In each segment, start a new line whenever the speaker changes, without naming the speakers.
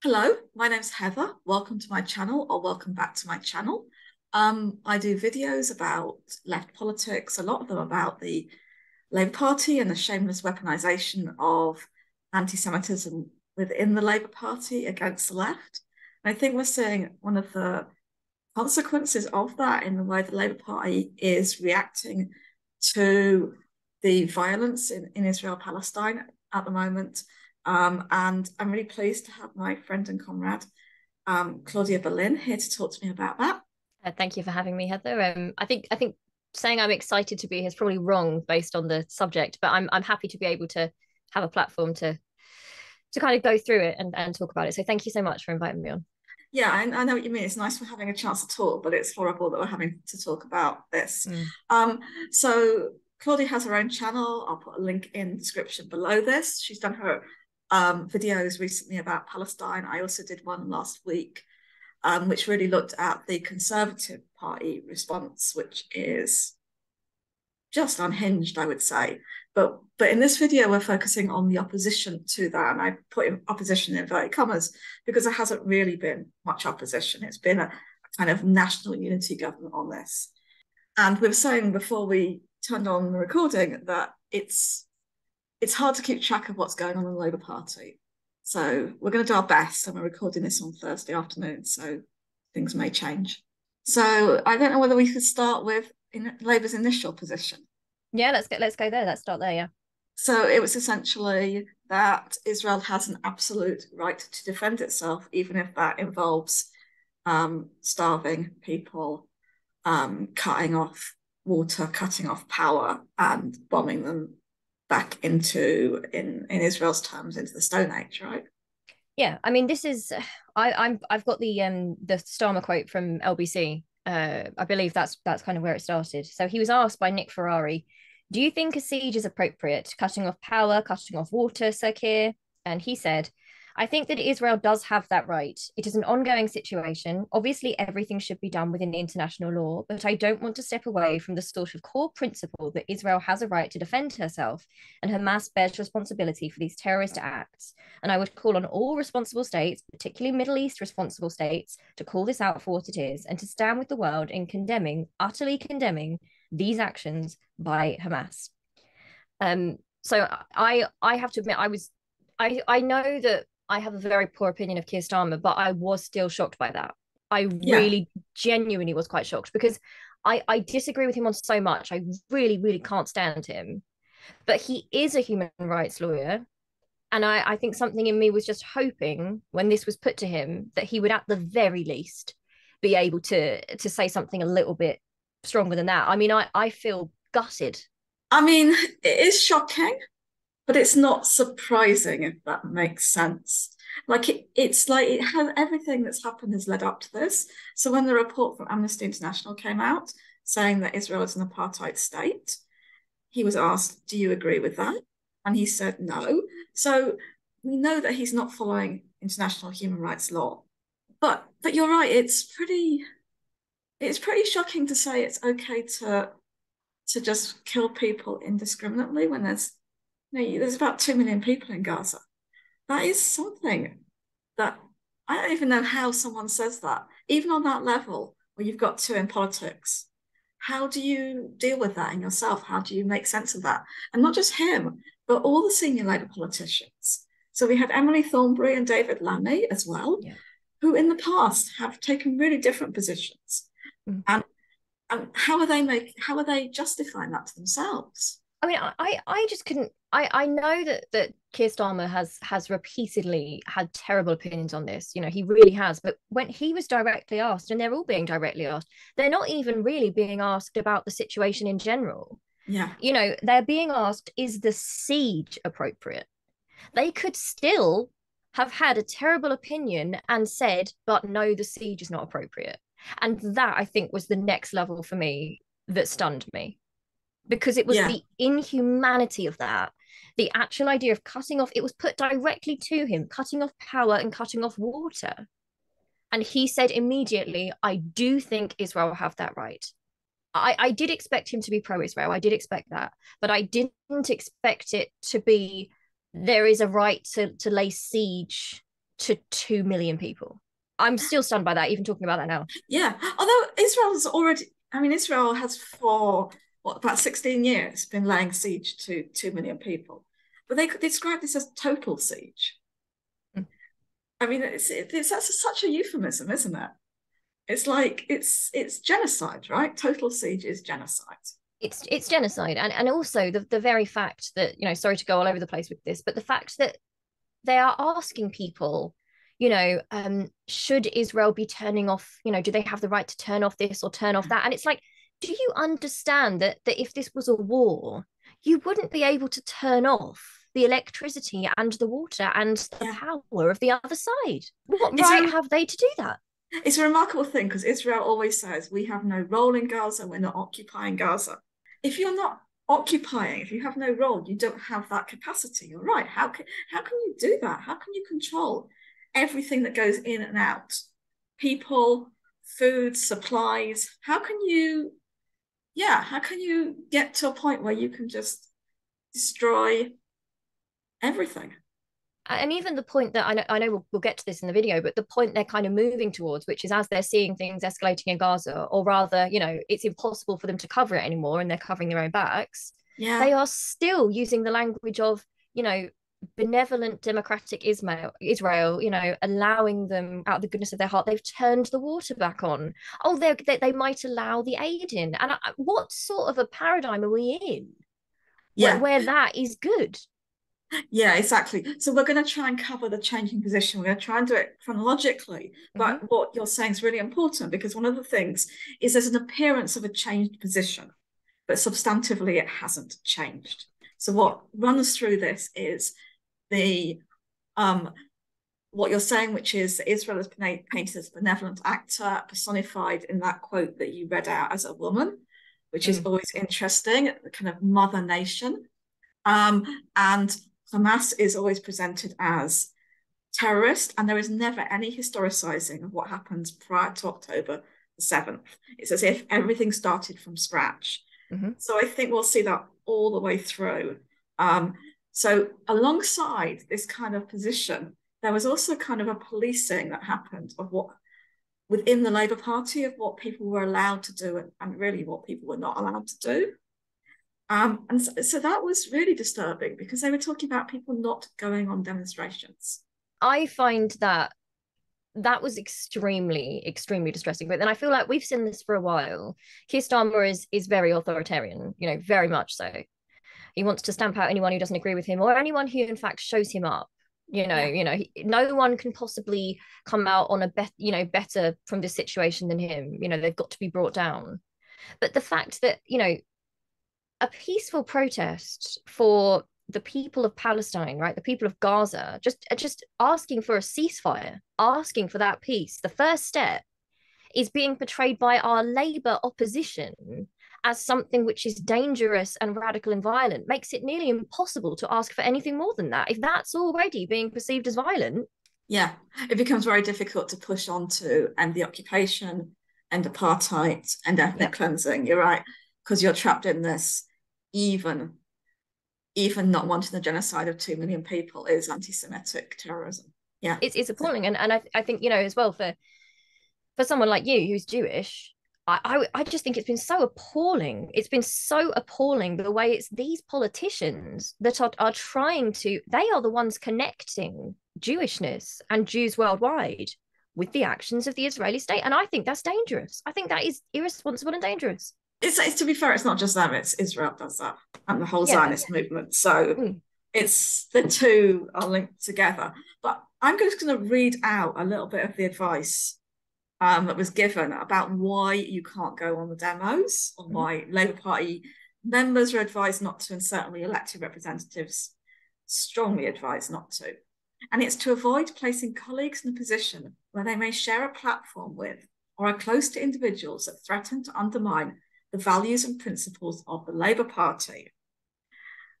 Hello, my name's Heather. Welcome to my channel, or welcome back to my channel. I do videos about left politics, a lot of them about the Labour Party and the shameless weaponisation of anti-Semitism within the Labour Party against the left. And I think we're seeing one of the consequences of that in the way the Labour Party is reacting to the violence in Israel-Palestine at the moment. And I'm really pleased to have my friend and comrade, Claudia Boleyn, here to talk to me about that.
Thank you for having me, Heather. I think saying I'm excited to be here is probably wrong based on the subject, but I'm happy to be able to have a platform to kind of go through it and talk about it. So thank you so much for inviting me on.
Yeah, I know what you mean. It's nice for having a chance to talk, but it's horrible that we're having to talk about this.
Mm.
Um, so Claudia has her own channel. I'll put a link in the description below this. She's done her videos recently about Palestine. I also did one last week, which really looked at the Conservative Party response, which is just unhinged, I would say. But in this video, we're focusing on the opposition to that. And I put in opposition in inverted commas because there hasn't really been much opposition. It's been a kind of national unity government on this. And we were saying before we turned on the recording that it's hard to keep track of what's going on in the Labour Party. So we're going to do our best, and we're recording this on Thursday afternoon, so things may change. So I don't know whether we could start with Labour's initial position.
Yeah, let's go there. Let's start there. Yeah.
So it was essentially that Israel has an absolute right to defend itself, even if that involves starving people, cutting off water, cutting off power, and bombing them back into, in Israel's terms, into the Stone Age, right?
Yeah. I mean, this is I've got the Starmer quote from LBC. I believe that's kind of where it started. So he was asked by Nick Ferrari, do you think a siege is appropriate? Cutting off power, cutting off water, Cllr? And he said, I think that Israel does have that right. It is an ongoing situation. Obviously, everything should be done within international law, but I don't want to step away from the sort of core principle that Israel has a right to defend herself, and Hamas bears responsibility for these terrorist acts. And I would call on all responsible states, particularly Middle East responsible states, to call this out for what it is and to stand with the world in condemning, utterly condemning, these actions by Hamas. So I have to admit I know that I have a very poor opinion of Keir Starmer, but I was still shocked by that. I
Yeah.
really genuinely was quite shocked because I disagree with him on so much. I really can't stand him. But he is a human rights lawyer. And I think something in me was just hoping when this was put to him that he would at the very least be able to say something a little bit stronger than that. I mean, I feel gutted.
I mean, it is shocking, but it's not surprising, if that makes sense. Like it's like it has everything that's happened has led up to this. So when the report from Amnesty International came out saying that Israel is an apartheid state, he was asked, "Do you agree with that?" And he said no. So we know that he's not following international human rights law. But you're right. It's pretty shocking to say it's okay to just kill people indiscriminately when there's about 2 million people in Gaza. That is something that I don't even know how someone says that, even on that level where you've got two in politics. How do you deal with that in yourself? How do you make sense of that? And not just him, but all the senior Labour politicians. So we had Emily Thornberry and David Lammy as well,
Yeah.
who in the past have taken really different positions.
Mm.
And how are they justifying that to themselves?
I mean, I just couldn't. I know that Keir Starmer has repeatedly had terrible opinions on this. You know, he really has. But when he was directly asked, and they're all being directly asked, they're not even really being asked about the situation in general.
Yeah.
You know, they're being asked, is the siege appropriate? They could still have had a terrible opinion and said, but no, the siege is not appropriate. And that I think was the next level for me that stunned me because it was
Yeah.
the inhumanity of that. The actual idea of cutting off, it was put directly to him, cutting off power and cutting off water. And he said immediately, I do think Israel have that right. I did expect him to be pro-Israel. I did expect that. But I didn't expect it to be there is a right to lay siege to 2 million people. I'm still stunned by that, even talking about that now.
Yeah, although Israel has for about 16 years been laying siege to 2 million people, but they could describe this as total siege.
Mm.
I mean, that's such a euphemism, isn't it? It's like it's genocide, right? Total siege is genocide.
It's genocide, and also the very fact that, you know, sorry to go all over the place with this, but the fact that they are asking people, you know, should Israel be turning off, you know, do they have the right to turn off this or turn off that? And it's like, do you understand that if this was a war, you wouldn't be able to turn off the electricity and the water and the power of the other side? What right have they to do that?
It's a remarkable thing, because Israel always says we have no role in Gaza, we're not occupying Gaza. If you're not occupying, if you have no role, you don't have that capacity. You're right. How can you do that? How can you control everything that goes in and out? People, food, supplies. How can you get to a point where you can just destroy everything?
And even the point that I know we'll get to this in the video, but the point they're kind of moving towards, which is as they're seeing things escalating in Gaza, or rather, you know, it's impossible for them to cover it anymore and they're covering their own backs.
Yeah.
They are still using the language of, you know, benevolent democratic Israel, you know, allowing them out of the goodness of their heart. They've turned the water back on. Oh, they might allow the aid in. And what sort of a paradigm are we in?
Yeah.
Where that is good?
Yeah, exactly. So we're going to try and cover the changing position. We're going to try and do it chronologically. But what you're saying is really important, because one of the things is there's an appearance of a changed position, but substantively it hasn't changed. So what runs through this is the what you're saying, which is Israel is painted as a benevolent actor, personified in that quote that you read out as a woman, which is always interesting, the kind of mother nation. And Hamas is always presented as terrorist, and there is never any historicizing of what happens prior to October the 7th. It's as if everything started from scratch. So I think we'll see that all the way through. So alongside this kind of position, there was also kind of a policing that happened of what within the Labour Party, of what people were allowed to do and really what people were not allowed to do. And so that was really disturbing, because they were talking about people not going on demonstrations.
I find that was extremely, extremely distressing. But then I feel like we've seen this for a while. Keir Starmer is very authoritarian, you know, very much so. He wants to stamp out anyone who doesn't agree with him, or anyone who in fact shows him up. You know, no one can possibly come out on better from this situation than him. You know, they've got to be brought down. But the fact that, you know, a peaceful protest for the people of Palestine, right? The people of Gaza, just asking for a ceasefire, asking for that peace. The first step is being portrayed by our Labour opposition as something which is dangerous and radical and violent, makes it nearly impossible to ask for anything more than that. If that's already being perceived as violent. Yeah,
it becomes very difficult to push on to end the occupation, end apartheid, and ethnic cleansing. You're right, because you're trapped in this. Even not wanting the genocide of 2 million people is anti-Semitic terrorism. Yeah,
it's appalling. And I think, you know, as well, for someone like you who's Jewish, I just think it's been so appalling. It's been so appalling the way it's these politicians that are trying to, they are the ones connecting Jewishness and Jews worldwide with the actions of the Israeli state. And I think that's dangerous. I think that is irresponsible and dangerous.
It's to be fair, it's not just them, it's Israel does that, and the whole Zionist movement. So it's the two are linked together. But I'm just going to read out a little bit of the advice that was given about why you can't go on the demos, or why Labour Party members are advised not to, and certainly elected representatives strongly advised not to. And it's to avoid placing colleagues in a position where they may share a platform with or are close to individuals that threaten to undermine the values and principles of the Labour Party.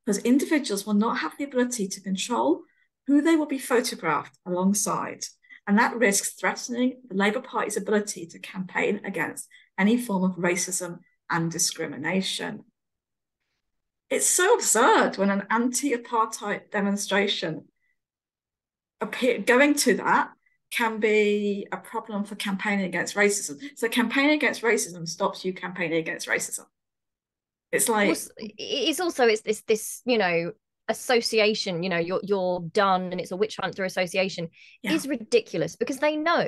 Because individuals will not have the ability to control who they will be photographed alongside, and that risks threatening the Labour Party's ability to campaign against any form of racism and discrimination. It's so absurd when an anti-apartheid demonstration going to that can be a problem for campaigning against racism. So campaigning against racism stops you campaigning against racism. It's like
it's this association, you're done, and it's a witch hunt through association, is ridiculous, because they know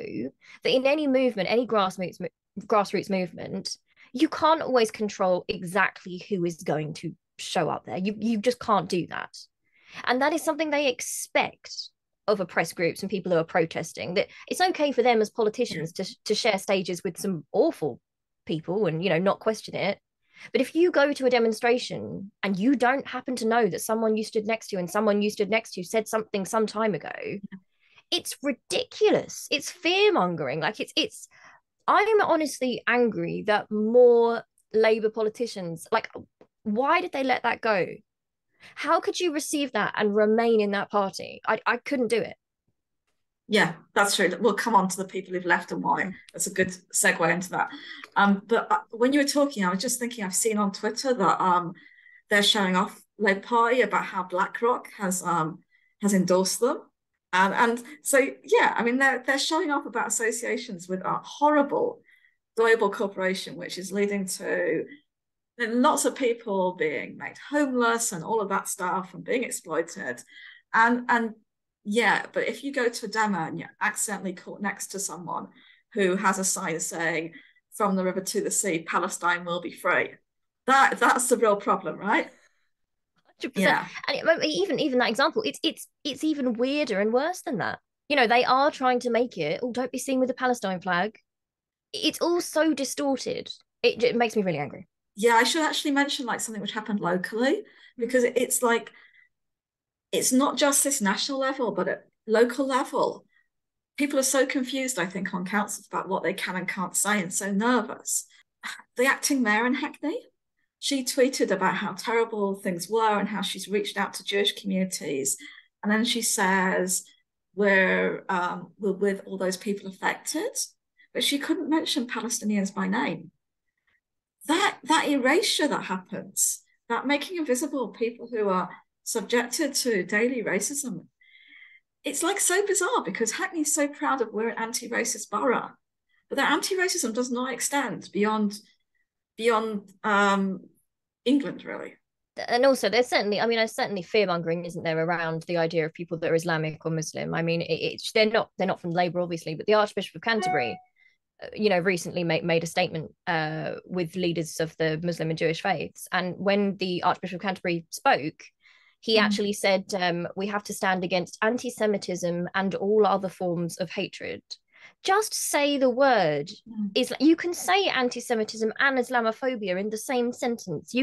that in any movement, any grassroots movement, you can't always control exactly who is going to show up there. You just can't do that. And that is something they expect of oppressed groups and people who are protesting, that it's okay for them as politicians to share stages with some awful people and not question it. But if you go to a demonstration and you don't happen to know that someone you stood next to and someone you stood next to said something some time ago, it's ridiculous. It's fear-mongering. Like it's I'm honestly angry that more Labour politicians, like, why did they let that go? How could you receive that and remain in that party? I couldn't do it.
Yeah, that's true. We'll come on to the people who've left and why. That's a good segue into that. But when you were talking, I was just thinking, I've seen on Twitter that they're showing off Labour Party about how BlackRock has endorsed them. And so, yeah, I mean, they're showing off about associations with a horrible global corporation, which is leading to lots of people being made homeless and all of that stuff and being exploited. And yeah, but if you go to a demo and you're accidentally caught next to someone who has a sign saying, "From the river to the sea, Palestine will be free," that's the real problem, right?
100%. Yeah. And even that example, it's even weirder and worse than that. They are trying to make it, oh, don't be seen with the Palestine flag. It's all so distorted. It makes me really angry.
Yeah, I should actually mention like something which happened locally, because it's like, it's not just this national level, but at local level, people are so confused, I think, on councils about what they can and can't say, and so nervous. The acting mayor in Hackney, she tweeted about how terrible things were and how she's reached out to Jewish communities. And then she says, we're with all those people affected, but she couldn't mention Palestinians by name. That erasure that happens, that making invisible people who are subjected to daily racism, it's like so bizarre, because Hackney's so proud of we're an anti-racist borough, but that anti-racism does not extend beyond England, really.
And also, there's certainly fear-mongering, isn't there, around the idea of people that are Islamic or Muslim. I mean, they're not from Labour, obviously, but the Archbishop of Canterbury, recently made a statement with leaders of the Muslim and Jewish faiths. And when the Archbishop of Canterbury spoke, he actually said, we have to stand against anti-Semitism and all other forms of hatred. Just say the word. You can say anti-Semitism and Islamophobia in the same sentence.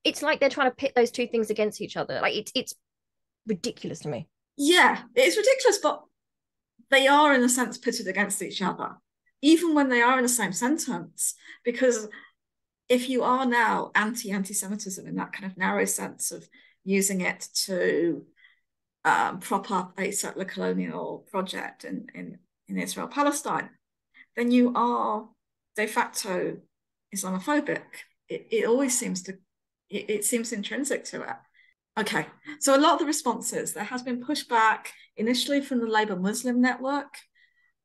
It's like they're trying to pit those two things against each other. Like it's ridiculous to me.
Yeah, it's ridiculous, but they are in a sense pitted against each other, even when they are in the same sentence. Because if you are now anti-Semitism in that kind of narrow sense of using it to prop up a settler colonial project in Israel, Palestine, then you are de facto Islamophobic. It always seems to, it seems intrinsic to it. Okay, so a lot of the responses, there has been pushback initially from the Labour Muslim Network,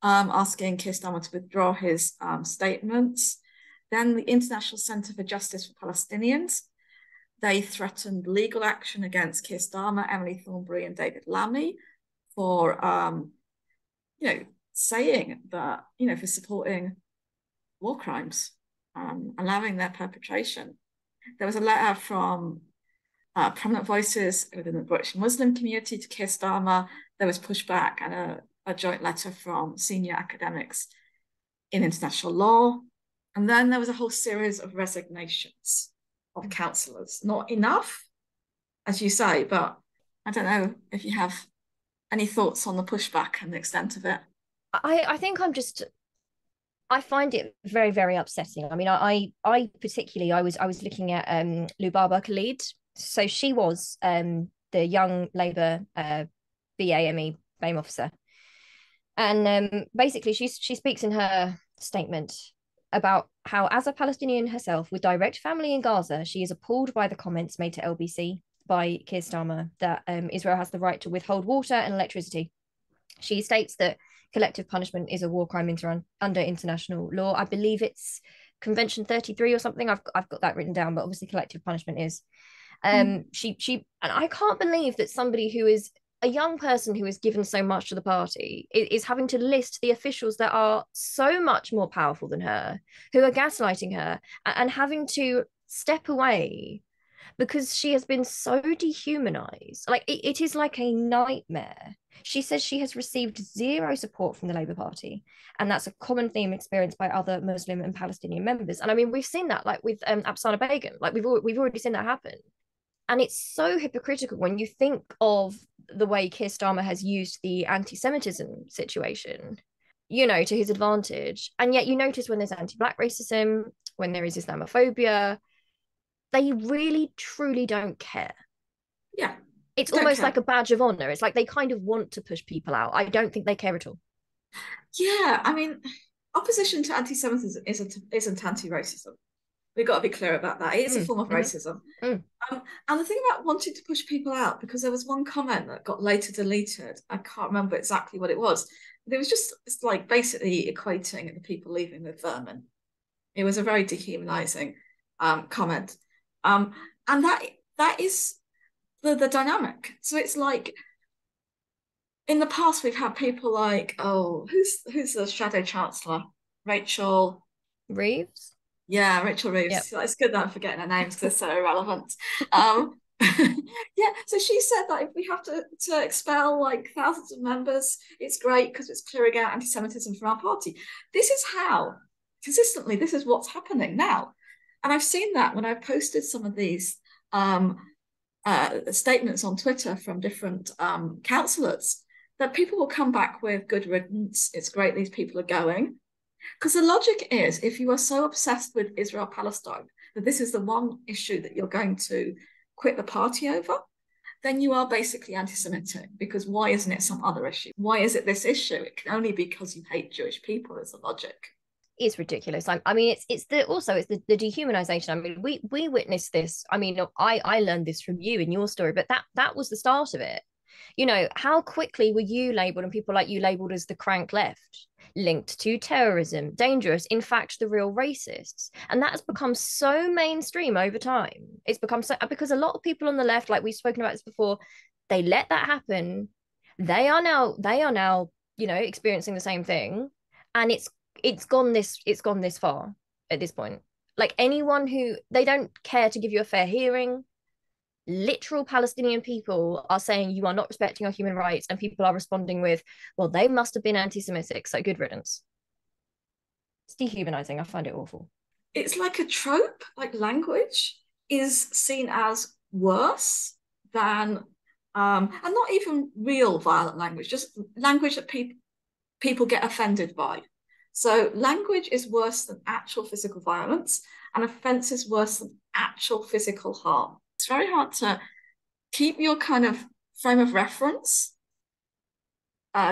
asking Keir Starmer to withdraw his statements. Then the International Centre for Justice for Palestinians, they threatened legal action against Keir Starmer, Emily Thornberry, and David Lammy for, saying that, for supporting war crimes, allowing their perpetration. There was a letter from prominent voices within the British Muslim community to Keir Starmer. There was pushback and a joint letter from senior academics in international law. And then there was a whole series of resignations of councillors. Not enough, as you say, but I don't know if you have any thoughts on the pushback and the extent of it.
I think I find it very, very upsetting. I mean, I particularly, I was looking at Lubaba Khalid. So she was the young Labour BAME BAME officer. And basically she speaks in her statement about how, as a Palestinian herself with direct family in Gaza, she is appalled by the comments made to LBC by Keir Starmer that Israel has the right to withhold water and electricity She states that collective punishment is a war crime under international law. I believe it's Convention 33 or something. I've got that written down, but obviously collective punishment is. She and I can't believe that somebody who is a young person who is given so much to the party is having to list the officials that are so much more powerful than her, who are gaslighting her, and having to step away because she has been so dehumanized. Like it is like a nightmare. She says she has received zero support from the Labour Party, and that's a common theme experienced by other Muslim and Palestinian members. And I mean, we've seen that, like with Afsana Begum, like we've already seen that happen. And it's so hypocritical when you think of the way Keir Starmer has used the anti-Semitism situation, you know, to his advantage. And yet you notice when there's anti-Black racism, when there is Islamophobia, they really, truly don't care.
Yeah.
It's almost like a badge of honor. It's like they kind of want to push people out. I don't think they care at all.
Yeah, I mean, opposition to anti-Semitism isn't anti-racism. We've got to be clear about that. It is a form of racism. And the thing about wanting to push people out, because there was one comment that got later deleted, I can't remember exactly what it was, but it was just, it's like basically equating the people leaving with vermin. It was a very dehumanizing comment. And that is the dynamic. So it's like, in the past, we've had people like, who's the Shadow Chancellor? Rachel
Reeves?
Yeah, Rachel Reeves. Yep. It's good that I'm forgetting her names because they're so irrelevant. Yeah, so she said that if we have to expel like thousands of members, it's great because it's clearing out anti-Semitism from our party. This is how, consistently, this is what's happening now. And I've seen that when I've posted some of these statements on Twitter from different councillors, that people will come back with good riddance. It's great these people are going. Because the logic is, if you are so obsessed with Israel-Palestine that this is the one issue that you're going to quit the party over, then you are basically anti-Semitic. Because why isn't it some other issue? Why is it this issue? It can only be because you hate Jewish people is the logic.
It's ridiculous. I mean, it's the dehumanization. I mean, we witnessed this. I mean, I learned this from you in your story, but that was the start of it. You know, how quickly were you labeled and people like you labeled as the crank left, linked to terrorism, dangerous, in fact, the real racists. And that has become so mainstream over time. It's become so, because a lot of people on the left, like we've spoken about this before, they let that happen. They are now, you know, experiencing the same thing. And it's gone this far at this point. Like anyone who, they don't care to give you a fair hearing. Literal Palestinian people are saying you are not respecting our human rights, and people are responding with, well, they must have been anti-Semitic, so good riddance. It's dehumanizing. I find it awful.
It's like a trope, like language is seen as worse than and not even real violent language, just language that people get offended by. So language is worse than actual physical violence, and offense is worse than actual physical harm. It's very hard to keep your kind of frame of reference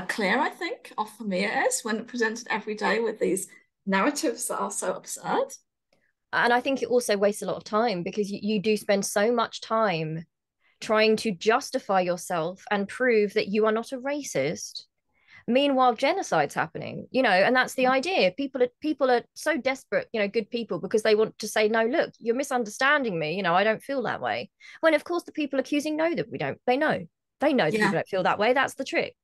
clear, I think. Often me it is when presented every day with these narratives that are so absurd.
And I think it also wastes a lot of time because you do spend so much time trying to justify yourself and prove that you are not a racist. Meanwhile, genocide's happening, you know, and that's the idea. People are so desperate, you know, good people, because they want to say, no, look, you're misunderstanding me. You know, I don't feel that way. When, of course, the people accusing know that we don't. They know that people don't feel that way. That's the trick.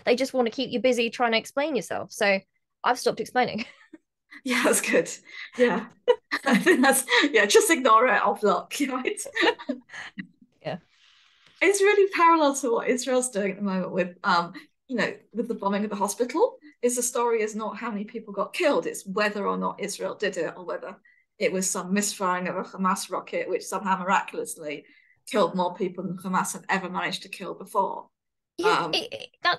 They just want to keep you busy trying to explain yourself. So I've stopped explaining.
Yeah, that's good. Yeah. I think that's, just ignore it off luck, right?
Yeah.
It's really parallel to what Israel's doing at the moment with you know, with the bombing of the hospital. Is the story is not how many people got killed, it's whether or not Israel did it, or whether it was some misfiring of a Hamas rocket which somehow miraculously killed more people than Hamas had ever managed to kill before.
Yeah,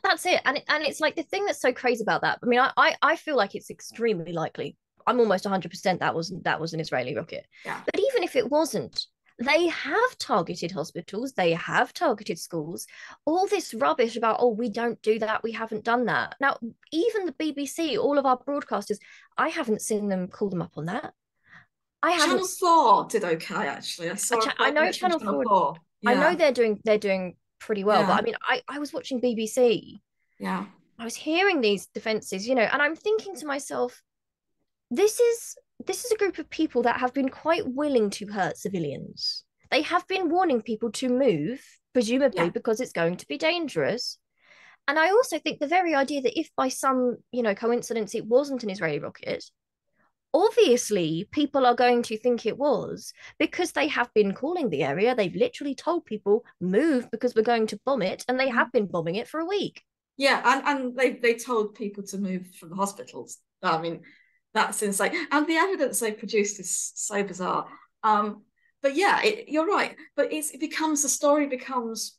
that's it. And it's like the thing that's so crazy about that. I mean, I feel like it's extremely likely. I'm almost 100% that was an Israeli rocket.
Yeah.
But even if it wasn't, they have targeted hospitals, they have targeted schools. All this rubbish about, oh, we don't do that, we haven't done that. Now, even the BBC, all of our broadcasters, I haven't seen them call them up on that.
Channel 4 did okay, actually. I
know Channel 4.
Yeah.
I know they're doing pretty well, but I mean, I was watching BBC.
Yeah.
I was hearing these defenses, you know, and I'm thinking to myself, this is a group of people that have been quite willing to hurt civilians. They have been warning people to move, presumably
Yeah.
because it's going to be dangerous. And I also think the very idea that if by some, you know, coincidence it wasn't an Israeli rocket, obviously people are going to think it was because they have been calling the area. They've literally told people move because we're going to bomb it, and they have been bombing it for a week.
Yeah, and they told people to move from the hospitals. I mean, that's insane. And the evidence they produced is so bizarre. But yeah, you're right. But it becomes, the story becomes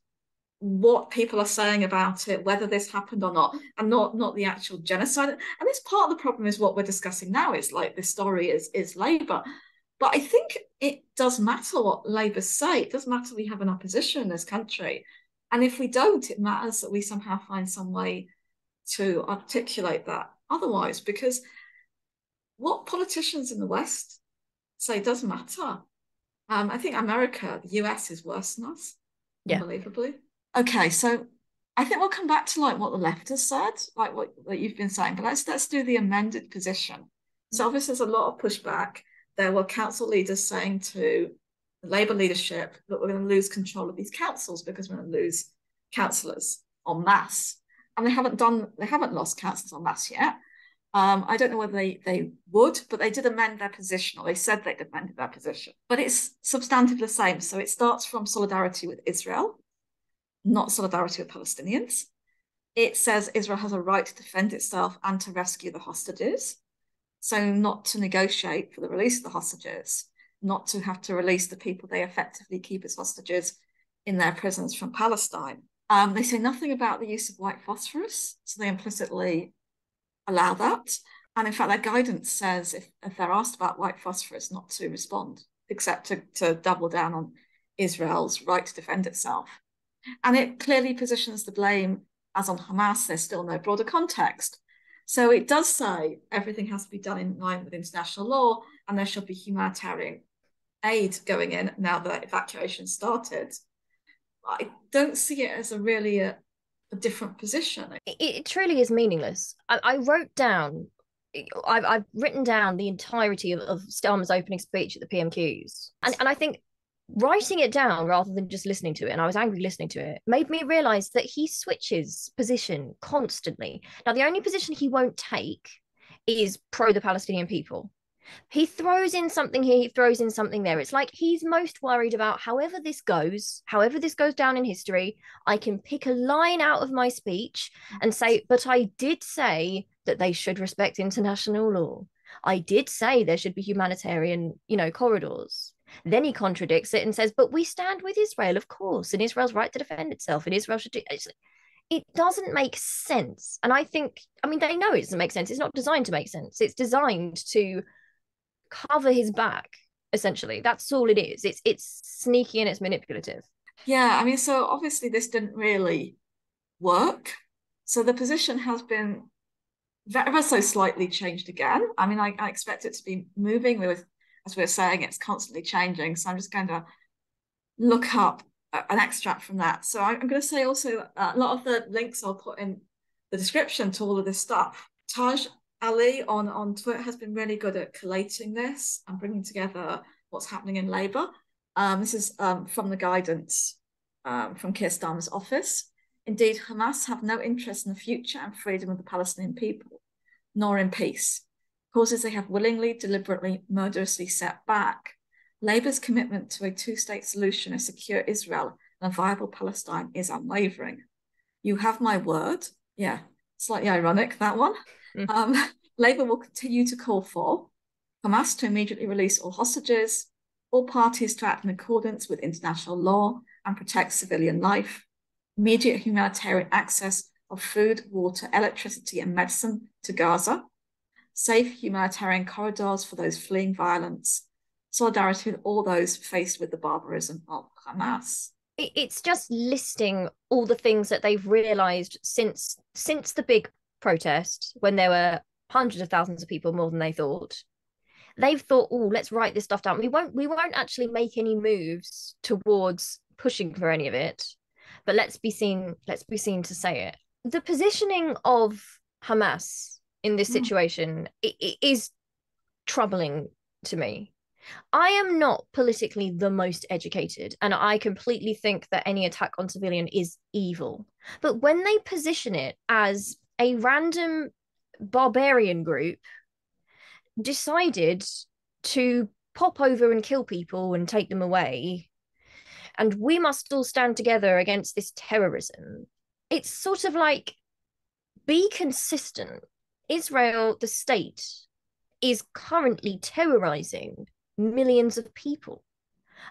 what people are saying about it, whether this happened or not, and not the actual genocide. And this part of the problem is what we're discussing now. Is like, this story is Labour. But I think it does matter what Labour say. It does matter we have an opposition in this country. And if we don't, it matters that we somehow find some way to articulate that otherwise, because what politicians in the West say doesn't matter. I think America, the US, is worse than us, unbelievably. Okay, so I think we'll come back to like what the left has said, like what you've been saying, but let's do the amended position. So obviously there's a lot of pushback. There were council leaders saying to the Labour leadership that we're going to lose control of these councils because we're going to lose councillors en masse. And they haven't lost councillors en masse yet. I don't know whether they would, but they did amend their position, or they said they'd amended their position. But it's substantively the same. So it starts from solidarity with Israel, not solidarity with Palestinians. It says Israel has a right to defend itself and to rescue the hostages. So not to negotiate for the release of the hostages, not to have to release the people they effectively keep as hostages in their prisons from Palestine. They say nothing about the use of white phosphorus, so they implicitly allow that. And in fact, their guidance says if they're asked about white phosphorus, not to respond, except to double down on Israel's right to defend itself. And it clearly positions the blame as on Hamas. There's still no broader context. So it does say everything has to be done in line with international law, and there should be humanitarian aid going in now that evacuation started. I don't see it as a different position.
It truly is meaningless. I wrote down, I've written down the entirety of Starmer's opening speech at the PMQs. And I think writing it down rather than just listening to it, and I was angry listening to it, made me realise that he switches position constantly. Now, the only position he won't take is pro the Palestinian people. He throws in something here, he throws in something there. It's like he's most worried about however this goes down in history, I can pick a line out of my speech and say, but I did say that they should respect international law. I did say there should be humanitarian, corridors. Then he contradicts it and says, but we stand with Israel, of course, and Israel's right to defend itself, and Israel should do it. Doesn't make sense. And I think, they know it doesn't make sense. It's not designed to make sense. It's designed to cover his back, essentially. That's all it is. It's sneaky and it's manipulative.
Yeah, so obviously this didn't really work. So the position has been ever so slightly changed again. I expect it to be moving. As we were saying, it's constantly changing. So I'm just going to look up an extract from that. So I'm going to say also a lot of the links I'll put in the description to all of this stuff. Taj Ali on Twitter has been really good at collating this and bringing together what's happening in Labour. This is from the guidance from Keir Starmer's office. Indeed, Hamas have no interest in the future and freedom of the Palestinian people, nor in peace. Causes they have willingly, deliberately, murderously set back. Labour's commitment to a two-state solution, a secure Israel and a viable Palestine is unwavering. You have my word. Yeah, slightly ironic, that one. Labour will continue to call for Hamas to immediately release all hostages, all parties to act in accordance with international law and protect civilian life, immediate humanitarian access of food, water, electricity, and medicine to Gaza, safe humanitarian corridors for those fleeing violence, solidarity with all those faced with the barbarism of Hamas.
It's just listing all the things that they've realised since the big protest, when there were hundreds of thousands of people more than they thought. They've thought, oh, let's write this stuff down. We won't actually make any moves towards pushing for any of it, but let's be seen to say it. the positioning of Hamas in this situation is troubling to me. I am not politically the most educated, and I completely think that any attack on civilian is evil. But when they position it as a random barbarian group decided to pop over and kill people and take them away, and we must all stand together against this terrorism, it's sort of like, be consistent. Israel, the state, is currently terrorizing millions of people.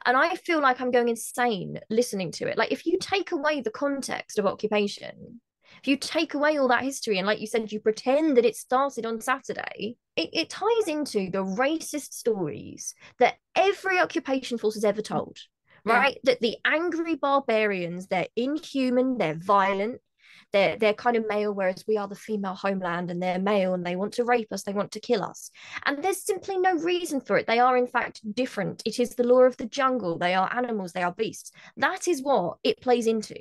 And I feel like I'm going insane listening to it. Like, if you take away the context of occupation, if you take away all that history, and like you said, you pretend that it started on Saturday, it ties into the racist stories that every occupation force has ever told, right? Yeah. That the angry barbarians, they're inhuman, they're violent, they're kind of male, whereas we are the female homeland, and they're male and they want to rape us, they want to kill us. And there's simply no reason for it. They are in fact different. It is the law of the jungle. They are animals, they are beasts. That is what it plays into.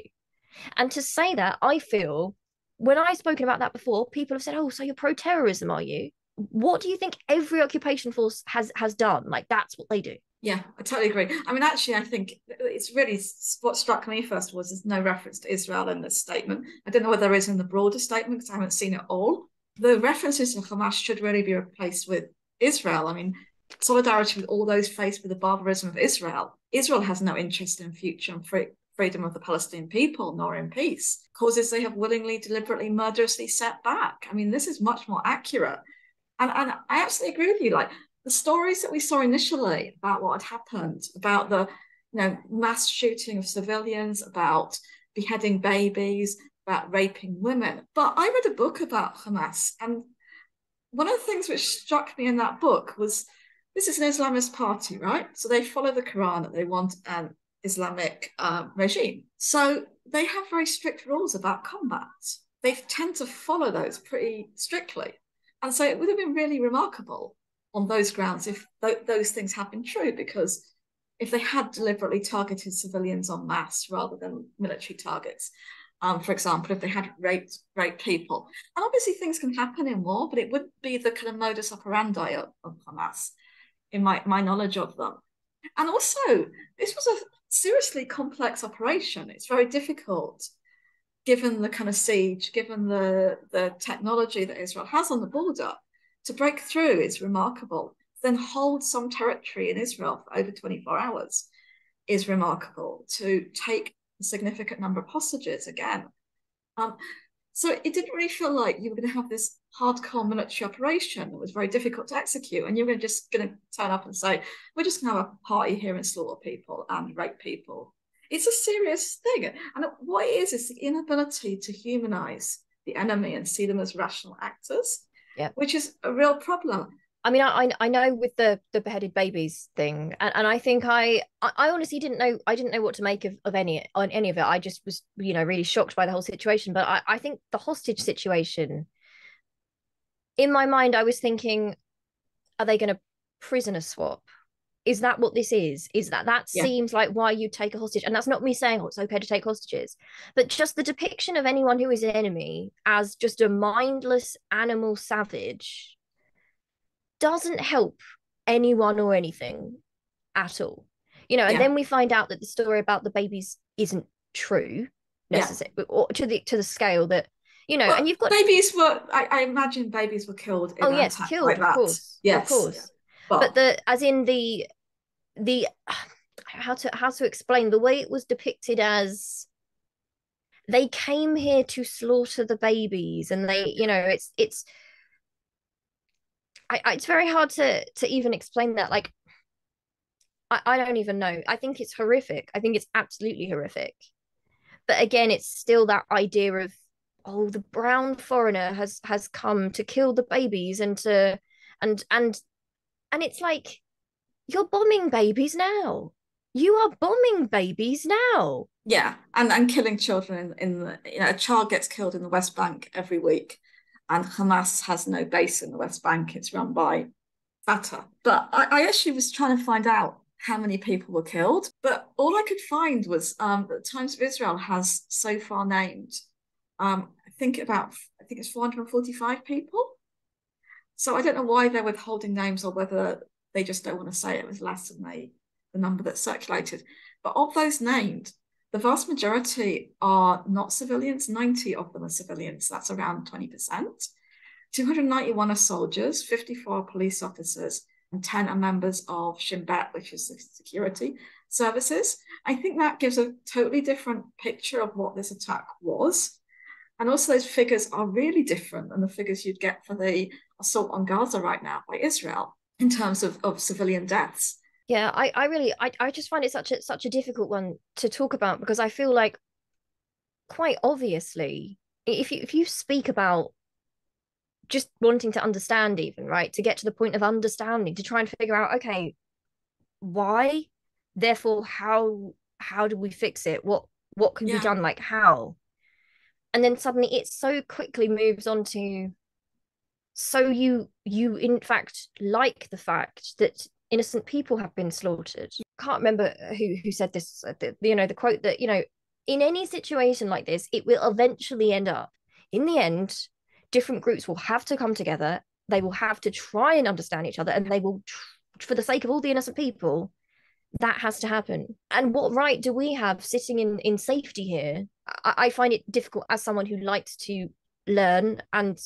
And to say that, I feel, when I've spoken about that before, people have said, oh, so you're pro-terrorism, are you? What do you think every occupation force has done? Like, that's what they do.
Yeah, I totally agree. I mean, actually, I think it's really, what struck me first was there's no reference to Israel in this statement. I don't know whether there is in the broader statement because I haven't seen it all. The references to Hamas should really be replaced with Israel. I mean, solidarity with all those faced with the barbarism of Israel. Israel has no interest in future and freedom of the Palestinian people, nor in peace. Causes they have willingly, deliberately, murderously set back. I mean, this is much more accurate. And I absolutely agree with you. Like, the stories that we saw initially about what had happened, about the mass shooting of civilians, about beheading babies, about raping women. But I read a book about Hamas, and one of the things which struck me in that book was, this is an Islamist party, right? So they follow the Quran, and they want an Islamic regime. So they have very strict rules about combat. They tend to follow those pretty strictly. And so it would have been really remarkable on those grounds if those things had been true, because if they had deliberately targeted civilians en masse rather than military targets, for example, if they had raped people, and obviously things can happen in war, but it wouldn't be the kind of modus operandi of Hamas, in my knowledge of them. And also, this was a seriously complex operation. It's very difficult, given the kind of siege, given the technology that Israel has on the border. To break through is remarkable. Then hold some territory in Israel for over 24 hours is remarkable. To take a significant number of hostages again. So it didn't really feel like you were going to have this hardcore military operation that was very difficult to execute, and you were just going to turn up and say, we're just going to have a party here and slaughter people and rape people. It's a serious thing. And what it is the inability to humanize the enemy and see them as rational actors. Yeah, which is a real problem.
I mean, I know with the beheaded babies thing, and I think I honestly didn't know what to make of any of it. I just was really shocked by the whole situation. But I think the hostage situation, in my mind, I was thinking, are they going to prisoner swap? Is that what this is? Seems like why you take a hostage. And that's not me saying, oh, it's okay to take hostages, but just the depiction of anyone who is an enemy as just a mindless animal savage doesn't help anyone or anything at all. And then we find out that the story about the babies isn't true necessarily, or to the scale that, well, and you've got
babies were, I imagine babies were killed in
yes, killed, like of course. Yes. Of course. Yeah. But as in the how to explain the way it was depicted as they came here to slaughter the babies, and they it's very hard to even explain that. Like, I don't even know. I think it's horrific. I think it's absolutely horrific. But again, it's still that idea of, oh, the brown foreigner has come to kill the babies and it's like, you're bombing babies now. You are bombing babies now.
Yeah, and killing children in the, a child gets killed in the West Bank every week, and Hamas has no base in the West Bank. It's run by Fatah. But I actually was trying to find out how many people were killed, but all I could find was that Times of Israel has so far named, I think it's 445 people. So I don't know why they're withholding names, or whether they just don't want to say it was less than the number that circulated. But of those named, the vast majority are not civilians. 90 of them are civilians. That's around 20%. 291 are soldiers, 54 are police officers, and 10 are members of Shin Bet, which is the security services. I think that gives a totally different picture of what this attack was. And also those figures are really different than the figures you'd get for the assault on Gaza right now by Israel in terms of civilian deaths.
Yeah, I just find it such a difficult one to talk about, because I feel like, quite obviously, if you speak about just wanting to understand, even, right, to get to the point of understanding, to try and figure out, okay, why, therefore how do we fix it, what can be done, like how, and then suddenly it so quickly moves on to, so you in fact like the fact that innocent people have been slaughtered. I can't remember who said this, the quote that, in any situation like this, it will eventually end up, in the end, different groups will have to come together, they will have to try and understand each other, and they will, for the sake of all the innocent people, that has to happen. And what right do we have sitting in safety here? I find it difficult, as someone who likes to learn, and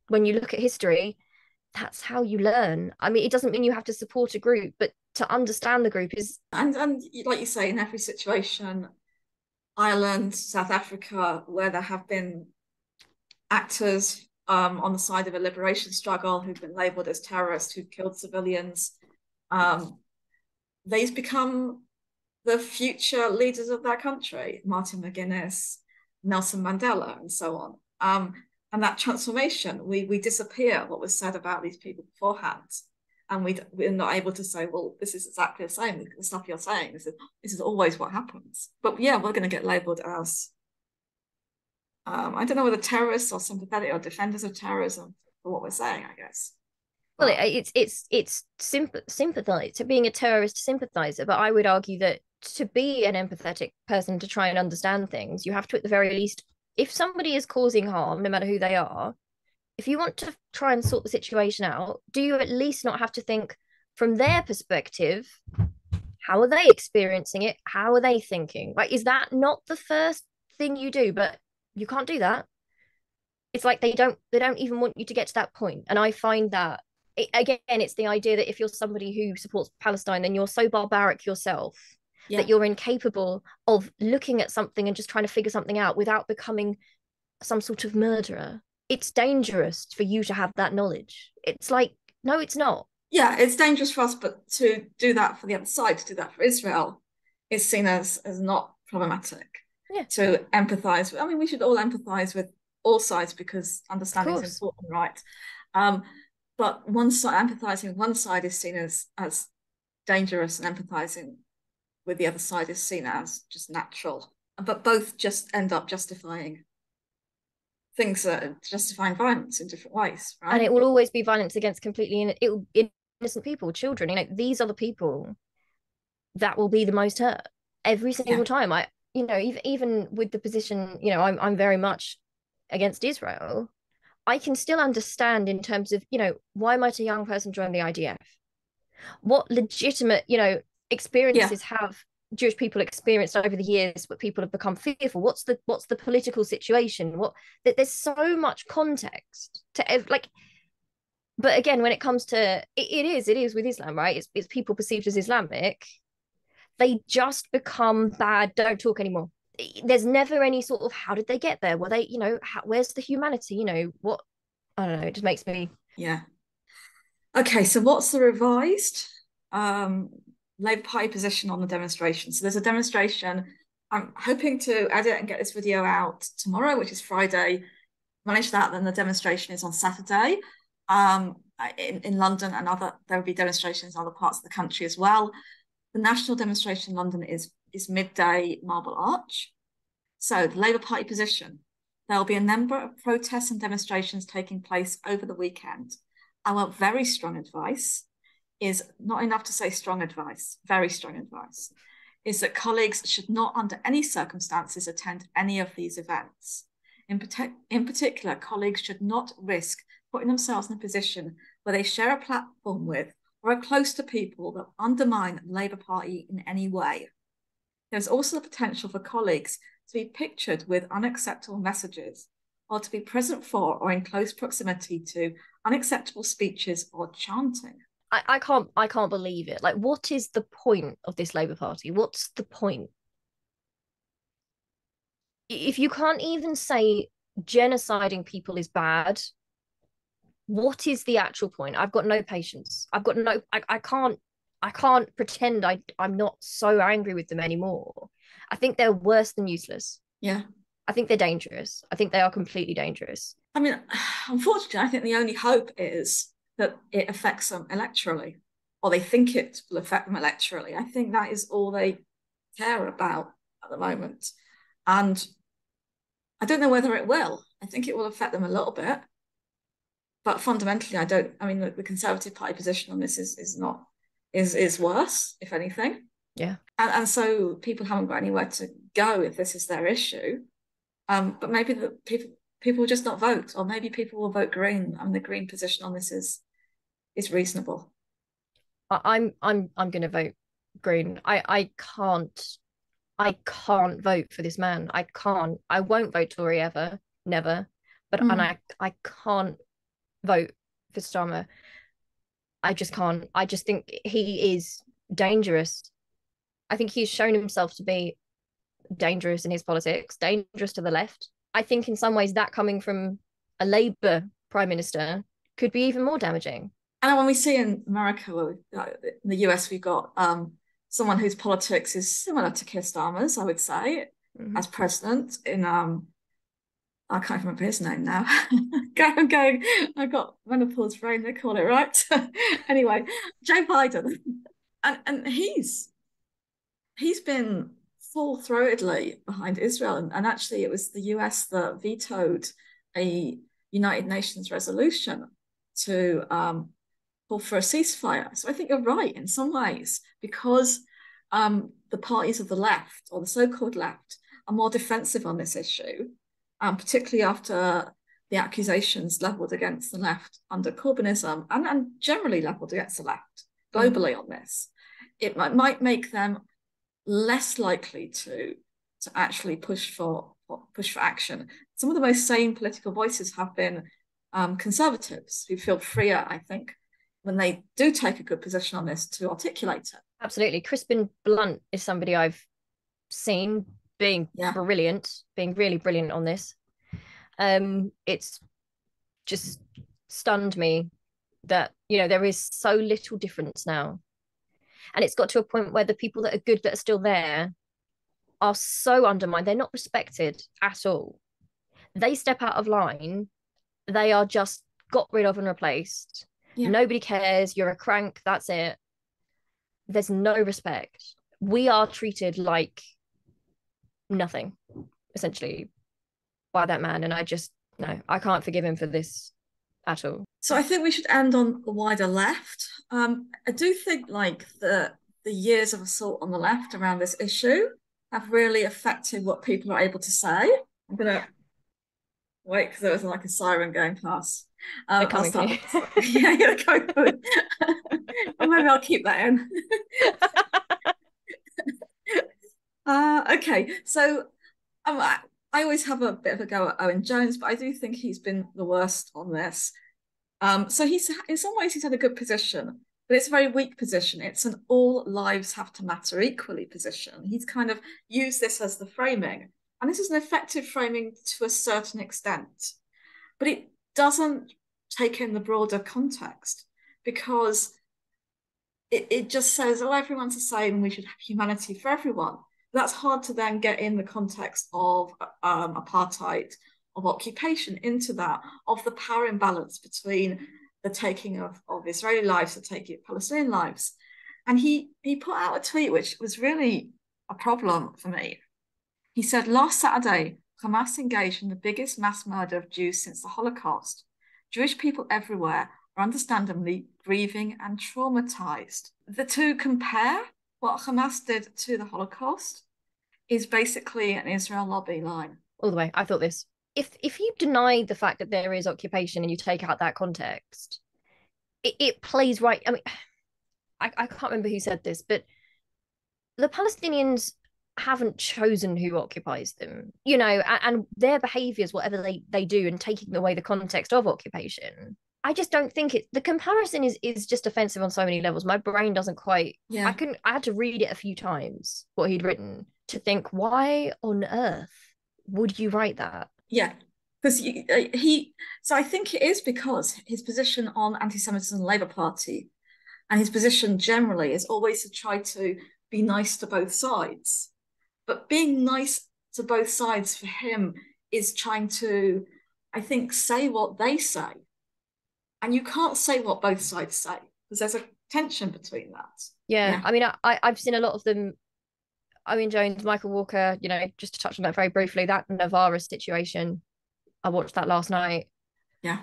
when you look at history, that's how you learn. I mean, it doesn't mean you have to support a group, but to understand the group is...
And like you say, in every situation, Ireland, South Africa, where there have been actors on the side of a liberation struggle who've been labelled as terrorists, who've killed civilians, they've become the future leaders of that country. Martin McGuinness, Nelson Mandela, and so on. And that transformation, we disappear what was said about these people beforehand, and we're not able to say, well, this is exactly the same. The stuff you're saying, this is always what happens. But yeah, we're going to get labelled as, I don't know whether terrorists or sympathetic or defenders of terrorism for what we're saying, I guess.
Well, it's sympathize to being a terrorist sympathizer, but I would argue that to be an empathetic person, to try and understand things, you have to, at the very least, if somebody is causing harm, no matter who they are, if you want to try and sort the situation out, do you at least not have to think from their perspective, how are they experiencing it? How are they thinking? Like, is that not the first thing you do? But you can't do that. It's like they don't even want you to get to that point. And I find that, again, it's the idea that if you're somebody who supports Palestine, then you're so barbaric yourself that you're incapable of looking at something and just trying to figure something out without becoming some sort of murderer. It's dangerous for you to have that knowledge. It's like, no, it's not.
Yeah, it's dangerous for us, but to do that for the other side, to do that for Israel, is seen as not problematic.
Yeah.
To empathise. I mean, we should all empathise with all sides, because understanding is important, right? But one side, empathising with one side is seen as dangerous, and empathising with the other side is seen as just natural. But both just end up justifying things, justifying violence in different ways, right?
And it will always be violence against completely innocent people, children. These are the people that will be the most hurt every single time. Even with the position, I'm very much against Israel. I can still understand in terms of, why might a young person join the IDF? What legitimate, experiences have Jewish people experienced over the years where people have become fearful? What's the political situation? There's so much context to but again, when it comes to it is with Islam, right? It's people perceived as Islamic. They just become bad, don't talk anymore. There's never any sort of, how did they get there? Were they, where's the humanity? What? I don't know. It just makes me...
Yeah. Okay, so what's the revised Labour Party position on the demonstration? So there's a demonstration. I'm hoping to edit and get this video out tomorrow, which is Friday. Manage that, then the demonstration is on Saturday in London, and there will be demonstrations in other parts of the country as well. The national demonstration in London is midday Marble Arch. So the Labour Party position: there will be a number of protests and demonstrations taking place over the weekend. Our very strong advice is not enough to say strong advice, very strong advice, is that colleagues should not under any circumstances attend any of these events. In particular, colleagues should not risk putting themselves in a position where they share a platform with or are close to people that undermine the Labour Party in any way. There's also the potential for colleagues to be pictured with unacceptable messages or to be present for or in close proximity to unacceptable speeches or chanting.
I can't believe it. Like, what is the point of this Labour Party? What's the point? If you can't even say genociding people is bad, what is the actual point? I've got no patience. I can't pretend I'm not so angry with them anymore. I think they're worse than useless.
Yeah.
I think they're dangerous. I think they are completely dangerous.
I mean, unfortunately, I think the only hope is that it affects them electorally, or they think it will affect them electorally. I think that is all they care about at the moment. And I don't know whether it will. I think it will affect them a little bit. But fundamentally, the Conservative Party position on this is worse, if anything.
Yeah.
And so people haven't got anywhere to go if this is their issue. But maybe the people will just not vote, or maybe people will vote Green, and the Green position on this is reasonable.
I'm going to vote Green. I can't vote for this man. I can't. I won't vote Tory ever, never. But and I can't vote for Starmer. I just can't. I just think he is dangerous. I think he's shown himself to be dangerous in his politics, dangerous to the left. I think in some ways that coming from a Labour Prime Minister could be even more damaging.
And when we see in America, in the US, we've got someone whose politics is similar to Keir Starmer's, I would say, as president in I can't remember his name now. I've got menopause brain, they call it, right? Anyway, Joe Biden. And he's been full-throatedly behind Israel. And actually, it was the US that vetoed a United Nations resolution to call for a ceasefire. So I think you're right in some ways, because the parties of the left, or the so-called left, are more defensive on this issue, particularly after the accusations levelled against the left under Corbynism and generally levelled against the left globally on this. It might make them less likely to actually push for action. Some of the most sane political voices have been conservatives, who feel freer, I think, when they do take a good position on this, to articulate it.
Absolutely. Crispin Blunt is somebody I've seen being brilliant, being really brilliant on this. It's just stunned me that, there is so little difference now. And it's got to a point where the people that are good, that are still there, are so undermined. They're not respected at all. They step out of line, they are just got rid of and replaced. Yeah. Nobody cares. You're a crank. That's it. There's no respect. We are treated like nothing, essentially, by that man. And I can't forgive him for this at all.
So I think we should end on the wider left. I do think the years of assault on the left around this issue have really affected what people are able to say. I'm going to wait because there was a siren going past.
They're coming for you.
Yeah, they're coming for me. Well, maybe I'll keep that in. Okay, so I always have a bit of a go at Owen Jones, but I do think he's been the worst on this. So he's, in some ways, he's had a good position, but it's a very weak position. It's an all lives have to matter equally position. He's kind of used this as the framing, and this is an effective framing to a certain extent, but it doesn't take in the broader context, because it just says, oh, everyone's the same and we should have humanity for everyone. That's hard to then get in the context of apartheid, of occupation, into that, of the power imbalance between the taking of Israeli lives, the taking of Palestinian lives. And he put out a tweet which was really a problem for me. He said, last Saturday, Hamas engaged in the biggest mass murder of Jews since the Holocaust. Jewish people everywhere are understandably grieving and traumatized. The two compare. What Hamas did to the Holocaust is basically an Israel lobby line.
All the way. I thought this. if you deny the fact that there is occupation and you take out that context, it plays right. I mean, I can't remember who said this, but the Palestinians haven't chosen who occupies them, and their behaviors, whatever they do, and taking away the context of occupation. I just don't think the comparison is just offensive on so many levels. My brain doesn't quite.
Yeah.
I had to read it a few times, what he'd written, to think, why on earth would you write that?
Yeah, because so I think it is because his position on anti-Semitism in the Labour Party and his position generally is always to try to be nice to both sides. But being nice to both sides for him is trying to, I think, say what they say. And you can't say what both sides say because there's a tension between that.
Yeah. I mean, I've seen a lot of them. Owen Jones, Michael Walker, just to touch on that very briefly, that Navarra situation, I watched that last night.
Yeah.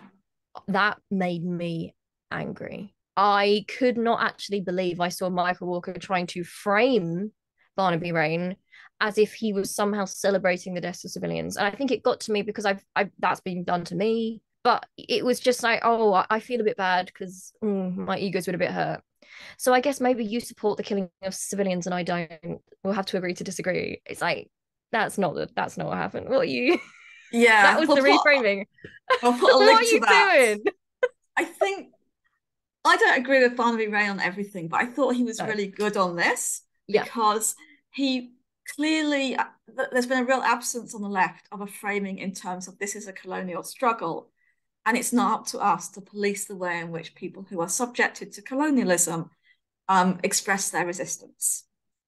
That made me angry. I could not actually believe I saw Michael Walker trying to frame Barnaby Rain as if he was somehow celebrating the deaths of civilians. And I think it got to me because I've that's been done to me. But it was just like, oh, I feel a bit bad because my ego's been a bit hurt. So I guess maybe you support the killing of civilians and I don't. We'll have to agree to disagree. It's like, that's not what happened. What are you?
Yeah.
That was the reframing.
I'll put a link
what are you
to that.
doing?
I think I don't agree with Barnaby Ray on everything, but I thought he was really good on this because he clearly, there's been a real absence on the left of a framing in terms of this is a colonial struggle. And it's not up to us to police the way in which people who are subjected to colonialism express their resistance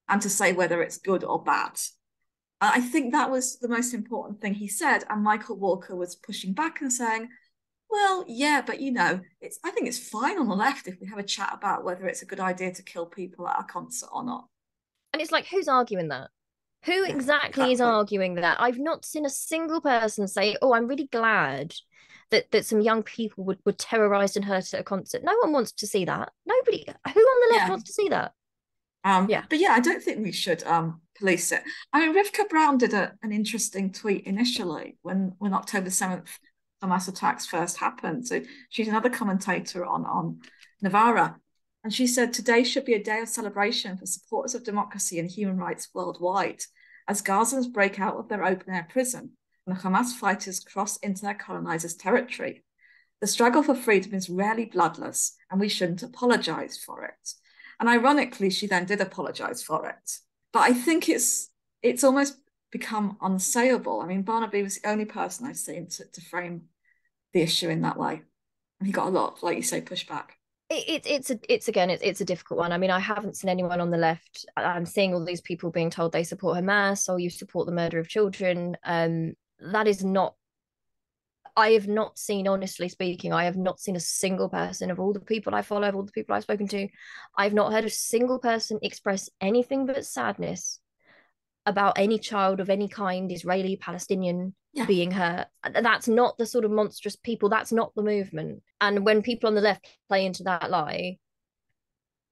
and to say whether it's good or bad. I think that was the most important thing he said. And Michael Walker was pushing back and saying, well, yeah, but I think it's fine on the left if we have a chat about whether it's a good idea to kill people at a concert or not.
And it's like, who's arguing that? Who exactly is arguing that? I've not seen a single person say, oh, I'm really glad that some young people were terrorized and hurt at a concert. No one wants to see that. Nobody. Who on the left wants to see that?
But I don't think we should police it. I mean, Rivka Brown did an interesting tweet initially when October 7th Hamas attacks first happened. So she's another commentator on Navarra. And she said, today should be a day of celebration for supporters of democracy and human rights worldwide as Gazans break out of their open-air prison and the Hamas fighters cross into their colonizers' territory. The struggle for freedom is rarely bloodless, and we shouldn't apologize for it. And ironically, she then did apologize for it. But I think it's almost become unsayable. I mean, Barnaby was the only person I've seen to frame the issue in that way. And he got a lot, like you say, pushback.
It's a difficult one. I mean, I haven't seen anyone on the left. I'm seeing all these people being told they support Hamas or you support the murder of children. That is not. I have not seen, honestly speaking, I have not seen a single person of all the people I follow, of all the people I've spoken to. I've not heard a single person express anything but sadness about any child of any kind, Israeli, Palestinian, being hurt. That's not the sort of monstrous people. That's not the movement. And when people on the left play into that lie,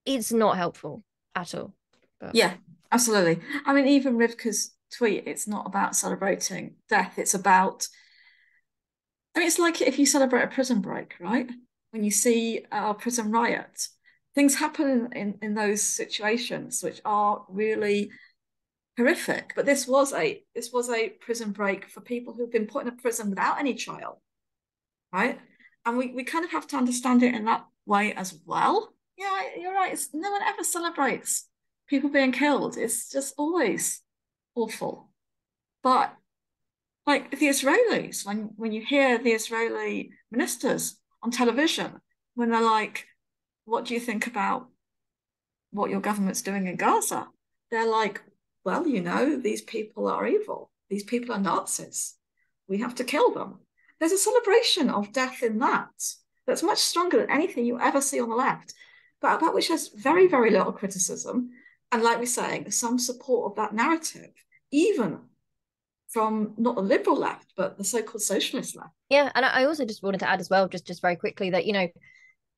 it's not helpful at all.
But... Yeah, absolutely. I mean, even Rivka's tweet, it's not about celebrating death. It's about, I mean, it's like if you celebrate a prison break, right? When you see a prison riot, things happen in those situations which are really horrific. But this was a prison break for people who've been put in a prison without any trial, right? And we kind of have to understand it in that way as well. Yeah, you're right. No one ever celebrates people being killed. It's just always awful. But like the Israelis, when you hear the Israeli ministers on television, when they're like, what do you think about what your government's doing in Gaza? They're like, well, these people are evil. These people are Nazis. We have to kill them. There's a celebration of death in that's much stronger than anything you ever see on the left, but about which there's very, very little criticism. And like we're saying, some support of that narrative, even from not the liberal left, but the so-called socialist left.
Yeah, and I also just wanted to add as well, just very quickly, that,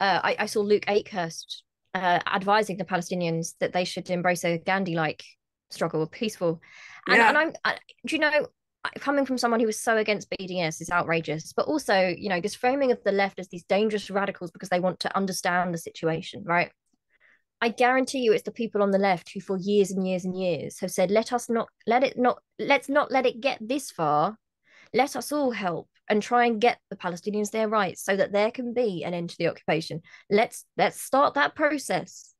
I saw Luke Akehurst advising the Palestinians that they should embrace a Gandhi-like struggle, peaceful. And, and coming from someone who was so against BDS is outrageous. But also, you know, this framing of the left as these dangerous radicals because they want to understand the situation, right? I guarantee you it's the people on the left who for years and years and years have said, let's not let it get this far. Let us all help and try and get the Palestinians their rights so that there can be an end to the occupation. Let's start that process.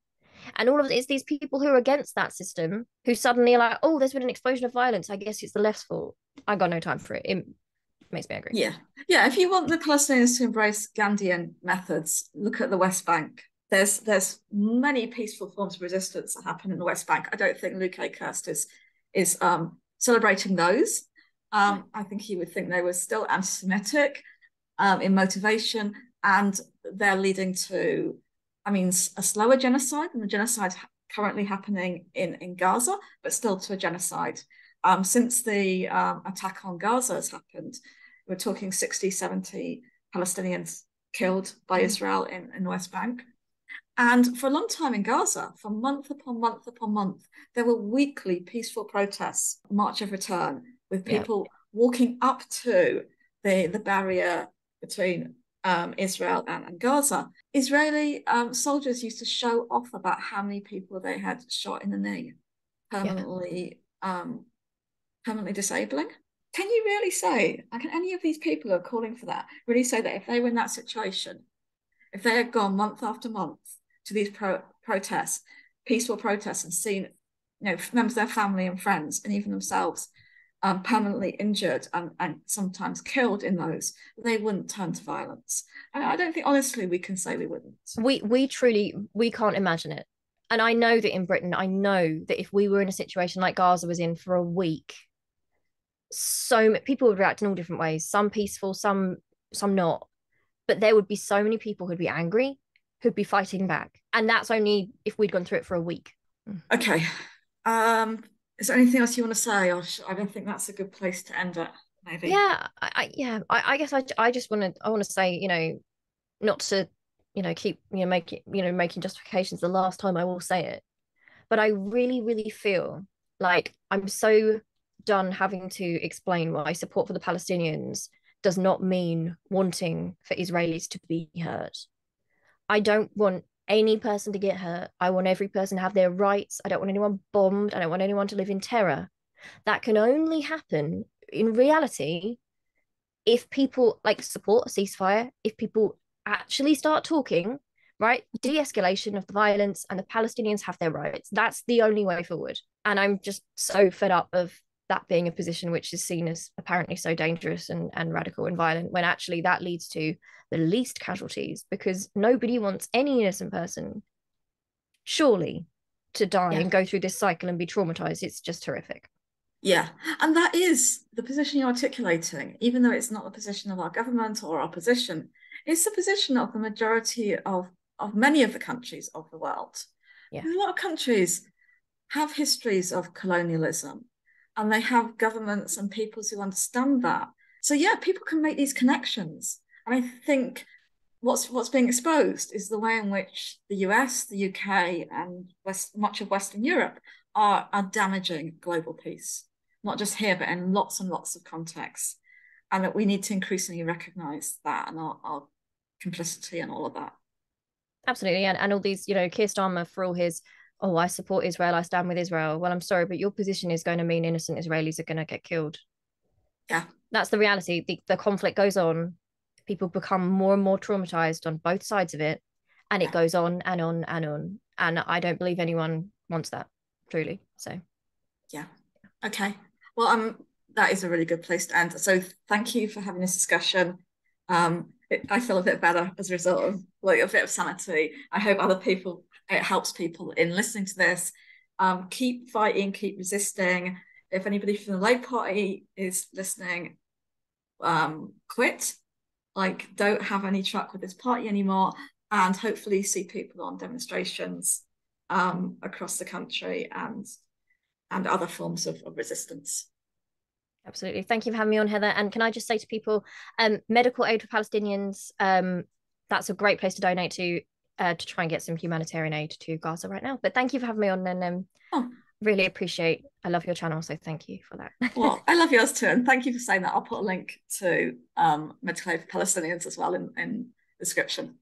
And all of it's these people who are against that system who suddenly are like, oh, there's been an explosion of violence. I guess it's the left's fault. I got no time for it. It makes me angry.
Yeah. Yeah. If you want the Palestinians to embrace Gandhian methods, look at the West Bank. There's many peaceful forms of resistance that happen in the West Bank. I don't think Luke Akehurst is celebrating those. I think he would think they were still anti-Semitic in motivation, and they're leading to, I mean, a slower genocide than the genocide currently happening in Gaza, but still to a genocide. Since the attack on Gaza has happened, we're talking 60, 70 Palestinians killed by Israel in the West Bank. And for a long time in Gaza, for month upon month upon month, there were weekly peaceful protests, March of Return, with people walking up to the barrier between Israel and Gaza. Israeli soldiers used to show off about how many people they had shot in the knee, permanently disabling. Can you really say, can any of these people who are calling for that really say that if they were in that situation, if they had gone month after month to these protests, peaceful protests, and seen, you know, members of their family and friends and even themselves permanently injured and sometimes killed in those, they wouldn't turn to violence? I don't think, honestly, we can say we wouldn't.
We truly, we can't imagine it. And I know that in Britain, I know that if we were in a situation like Gaza was in for a week, so people would react in all different ways, some peaceful, some not, but there would be so many people who'd be angry, who'd be fighting back, and that's only if we'd gone through it for a week.
Okay. Is there anything else you want to say? I don't think that's a good place to end it, maybe.
I guess I just want to say, you know, not to, you know, keep, you know, making justifications. The last time I will say it, but I really, really feel like I'm so done having to explain why support for the Palestinians does not mean wanting for Israelis to be hurt. I don't want any person to get hurt. I want every person to have their rights. I don't want anyone bombed. I don't want anyone to live in terror. That can only happen in reality if people like support a ceasefire, if people actually start talking, right? De-escalation of the violence, and the Palestinians have their rights. That's the only way forward. And I'm just so fed up of that being a position which is seen as apparently so dangerous and radical and violent, when actually that leads to the least casualties, because nobody wants any innocent person, surely, to die and go through this cycle and be traumatized. It's just horrific.
Yeah, and that is the position you're articulating, even though it's not the position of our government or our position. It's the position of the majority of many of the countries of the world.
Yeah.
A lot of countries have histories of colonialism, and they have governments and peoples who understand that. So yeah, people can make these connections. And I think what's being exposed is the way in which the US, the UK, and much of Western Europe are damaging global peace, not just here, but in lots and lots of contexts. And that we need to increasingly recognize that and our complicity and all of that.
Absolutely. And all these, you know, Keir Starmer, for all his, oh, I support Israel, I stand with Israel. Well, I'm sorry, but your position is going to mean innocent Israelis are going to get killed.
Yeah.
That's the reality. The conflict goes on. People become more and more traumatized on both sides of it. And it goes on and on and on. And I don't believe anyone wants that, truly. So,
yeah. Okay. Well, that is a really good place to end. So thank you for having this discussion. I feel a bit better as a result of like a bit of sanity. I hope it helps people in listening to this. Keep fighting, keep resisting. If anybody from the Labour Party is listening, quit. Like, don't have any truck with this party anymore, and hopefully see people on demonstrations across the country and other forms of resistance.
Absolutely. Thank you for having me on, Heather. And can I just say to people, medical aid for Palestinians, that's a great place to donate to try and get some humanitarian aid to Gaza right now. But thank you for having me on, and really appreciate. I love your channel, so thank you for that.
Well, I love yours too, and thank you for saying that. I'll put a link to Medical Aid for Palestinians as well in the description.